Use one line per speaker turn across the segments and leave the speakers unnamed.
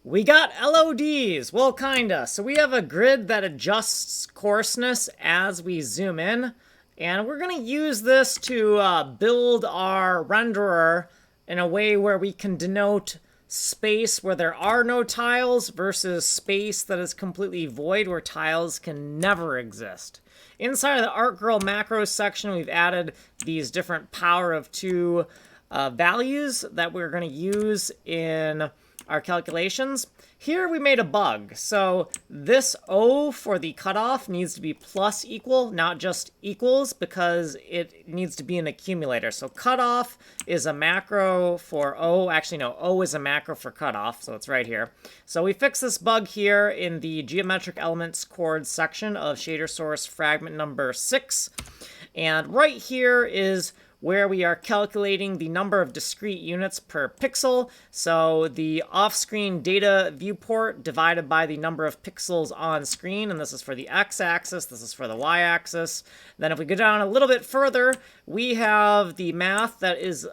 We got LODs, well kinda. So we have a grid that adjusts coarseness as we zoom in. And we're gonna use this to build our renderer in a way where we can denote space where there are no tiles versus space that is completely void where tiles can never exist. Inside of the ArtGirl macros section, we've added these different power of two values that we're going to use in our calculations. Here we made a bug. So this O for the cutoff needs to be plus equal, not just equals, because it needs to be an accumulator. So cutoff is a macro for O. Actually, no, O is a macro for cutoff, so it's right here. So we fixed this bug here in the geometric elements chords section of shader source fragment number 6. And right here is where we are calculating the number of discrete units per pixel. So the off-screen data viewport divided by the number of pixels on screen, and this is for the x-axis, this is for the y-axis. Then if we go down a little bit further, we have the math that is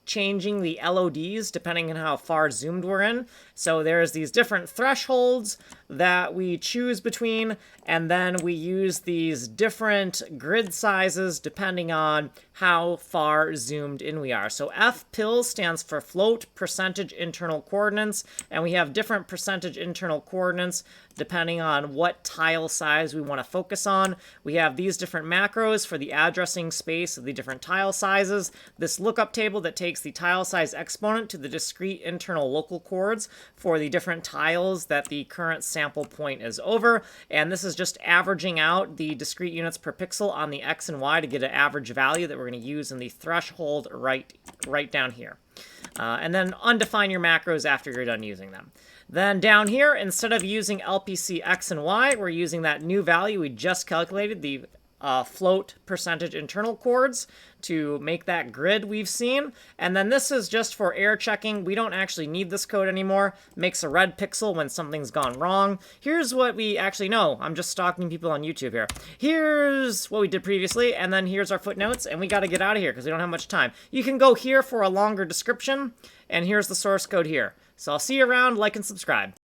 changing the LODs depending on how far zoomed we're in. So there's these different thresholds that we choose between, and then we use these different grid sizes depending on how far zoomed in we are. So FPIL stands for float percentage internal coordinates, and we have different percentage internal coordinates depending on what tile size we want to focus on. We have these different macros for the addressing space of the different tile sizes. This lookup table that takes the tile size exponent to the discrete internal local chords for the different tiles that the current sample point is over. And this is just averaging out the discrete units per pixel on the X and Y to get an average value that we're going to use in the threshold right down here. And then undefine your macros after you're done using them. Then down here, instead of using LPC X and Y, we're using that new value we just calculated, the float percentage internal chords, to make that grid we've seen. And then this is just for error checking. We don't actually need this code anymore. Makes a red pixel when something's gone wrong. Here's what we actually know. I'm just stalking people on YouTube here. Here's what we did previously, and then here's our footnotes, and we got to get out of here because we don't have much time. You can go here for a longer description, and here's the source code here. So I'll see you around, like and subscribe.